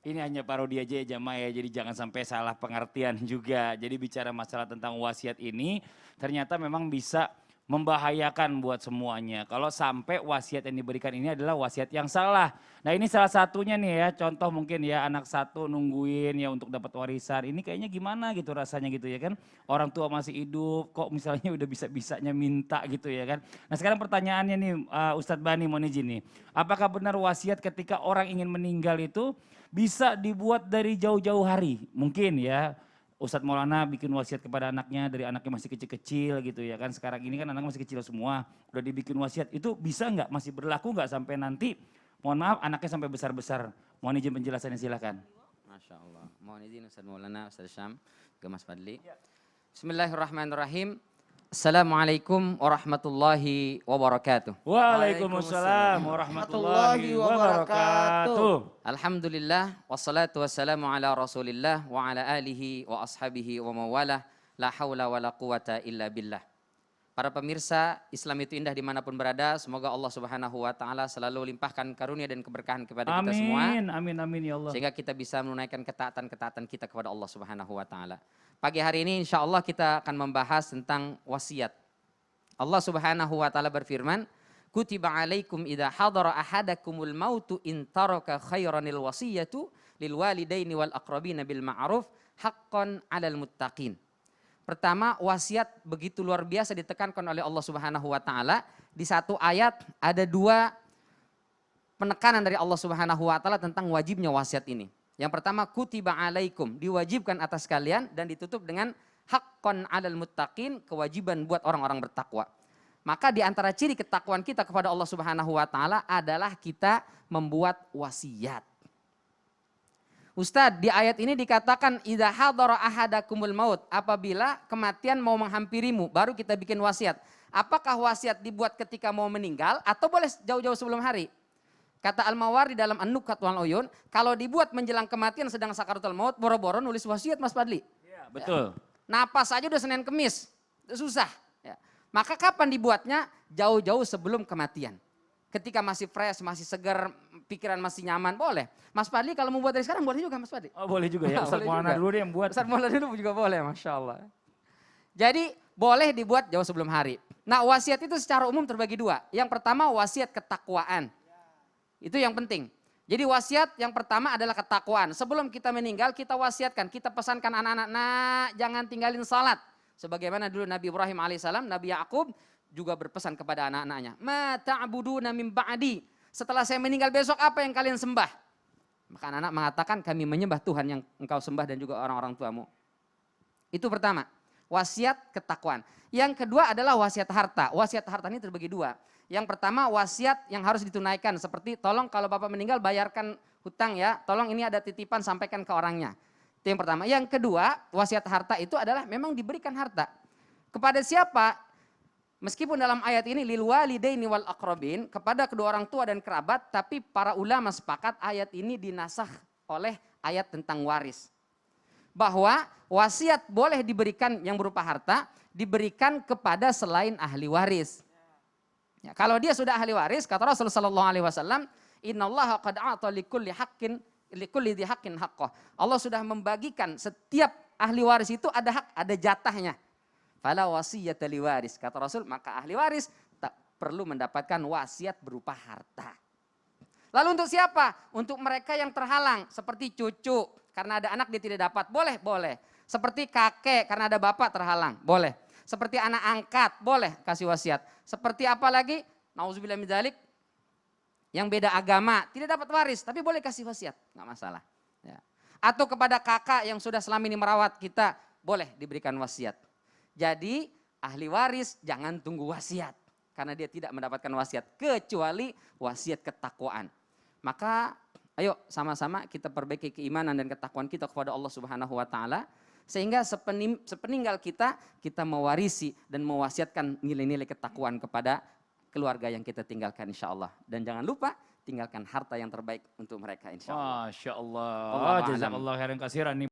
Ini hanya parodi aja ya jamaah ya, jadi jangan sampai salah pengertian juga. Jadi bicara masalah tentang wasiat ini ternyata memang bisa membahayakan buat semuanya. Kalau sampai wasiat yang diberikan ini adalah wasiat yang salah. Nah ini salah satunya nih ya, contoh mungkin ya anak satu nungguin ya untuk dapat warisan. Ini kayaknya gimana gitu rasanya gitu ya kan. Orang tua masih hidup kok misalnya udah bisa-bisanya minta gitu ya kan. Nah sekarang pertanyaannya nih Ustadz Bani mohon izin nih. Apakah benar wasiat ketika orang ingin meninggal itu bisa dibuat dari jauh-jauh hari? Mungkin ya. Ustadz Maulana bikin wasiat kepada anaknya dari anaknya masih kecil-kecil gitu ya kan. Sekarang ini kan anaknya masih kecil semua. Udah dibikin wasiat itu bisa nggak? Masih berlaku nggak sampai nanti? Mohon maaf anaknya sampai besar-besar. Mohon izin penjelasannya silakan. Masya Allah. Mohon izin Ustadz Maulana, Ustadz Syam, ke Mas Fadli. Bismillahirrahmanirrahim. Assalamualaikum warahmatullahi wabarakatuh. Waalaikumsalam warahmatullahi wabarakatuh. Alhamdulillah wassalatu wassalamu ala Rasulillah wa ala alihi wa ashabihi wa mawalah la haula wa la quwata illa billah. Para pemirsa, Islam itu indah dimanapun berada. Semoga Allah Subhanahu wa Ta'ala selalu limpahkan karunia dan keberkahan kepada kita semua. Amin, amin, amin ya Allah. Sehingga kita bisa menunaikan ketaatan-ketaatan kita kepada Allah Subhanahu wa Ta'ala. Pagi hari ini insya Allah kita akan membahas tentang wasiat. Allah Subhanahu wa Ta'ala berfirman, Kutiba alaikum idha hadara ahadakumul mautu in taraka khairanil wasiyatu lil walidaini wal aqrabina bil ma'ruf haqqan 'alal muttaqin. Pertama, wasiat begitu luar biasa ditekankan oleh Allah Subhanahu wa Ta'ala. Di satu ayat ada dua penekanan dari Allah Subhanahu wa Ta'ala tentang wajibnya wasiat ini. Yang pertama, kutiba alaikum, diwajibkan atas kalian dan ditutup dengan haqqan 'alal muttaqin, kewajiban buat orang-orang bertakwa. Maka di antara ciri ketakwaan kita kepada Allah Subhanahu wa Ta'ala adalah kita membuat wasiat. Ustadz, di ayat ini dikatakan idza hadara ahadakumul maut, apabila kematian mau menghampirimu baru kita bikin wasiat. Apakah wasiat dibuat ketika mau meninggal atau boleh jauh-jauh sebelum hari? Kata Al-Mawardi dalam An-Nukat wal Uyun, kalau dibuat menjelang kematian sedang sakaratul maut, boro-boro nulis wasiat Mas Fadli. Ya, betul. Napas aja udah Senin Kemis, susah. Ya. Maka kapan dibuatnya? Jauh-jauh sebelum kematian. Ketika masih fresh, masih segar, pikiran masih nyaman, boleh. Mas Fadli kalau mau buat dari sekarang boleh juga Mas Fadli. Oh boleh juga ya, Ustadz Maulana dulu deh yang buat. Ustadz Maulana dulu juga boleh, Masya Allah. Jadi boleh dibuat jauh sebelum hari. Nah wasiat itu secara umum terbagi dua. Yang pertama wasiat ketakwaan. Itu yang penting. Jadi wasiat yang pertama adalah ketakwaan. Sebelum kita meninggal kita wasiatkan, kita pesankan anak-anak, nah jangan tinggalin salat. Sebagaimana dulu Nabi Ibrahim alaihissalam, Nabi Yakub juga berpesan kepada anak-anaknya. Ma ta'buduna min ba'di. Setelah saya meninggal besok apa yang kalian sembah? Maka anak-anak mengatakan kami menyembah Tuhan yang engkau sembah dan juga orang-orang tuamu. Itu pertama, wasiat ketakwaan. Yang kedua adalah wasiat harta. Wasiat harta ini terbagi dua. Yang pertama wasiat yang harus ditunaikan seperti tolong kalau bapak meninggal bayarkan hutang ya. Tolong ini ada titipan sampaikan ke orangnya. Itu yang pertama. Yang kedua wasiat harta itu adalah memang diberikan harta. Kepada siapa? Meskipun dalam ayat ini lil walidaini wal aqrabin, kepada kedua orang tua dan kerabat, tapi para ulama sepakat ayat ini dinasakh oleh ayat tentang waris. Bahwa wasiat boleh diberikan yang berupa harta, diberikan kepada selain ahli waris. Ya, kalau dia sudah ahli waris, kata Rasulullah sallallahu alaihi wasallam, innallaha qad a'ta likulli dzi haqqin haqqah. Allah sudah membagikan setiap ahli waris itu ada hak, ada jatahnya. Fala wasiyata liwaris, kata Rasul, maka ahli waris tak perlu mendapatkan wasiat berupa harta. Lalu untuk siapa? Untuk mereka yang terhalang, seperti cucu, karena ada anak dia tidak dapat, boleh, boleh. Seperti kakek, karena ada bapak terhalang, boleh. Seperti anak angkat, boleh kasih wasiat. Seperti apa lagi? Nauzubillah min dzalik, yang beda agama, tidak dapat waris, tapi boleh kasih wasiat, nggak masalah. Ya. Atau kepada kakak yang sudah selama ini merawat kita, boleh diberikan wasiat. Jadi ahli waris jangan tunggu wasiat, karena dia tidak mendapatkan wasiat, kecuali wasiat ketakwaan. Maka ayo sama-sama kita perbaiki keimanan dan ketakwaan kita kepada Allah Subhanahu wa Ta'ala. Sehingga sepeninggal kita mewarisi dan mewasiatkan nilai-nilai ketakwaan kepada keluarga yang kita tinggalkan insya Allah. Dan jangan lupa tinggalkan harta yang terbaik untuk mereka insya Allah. Masya Allah. Jazakallah khairan katsiran nih.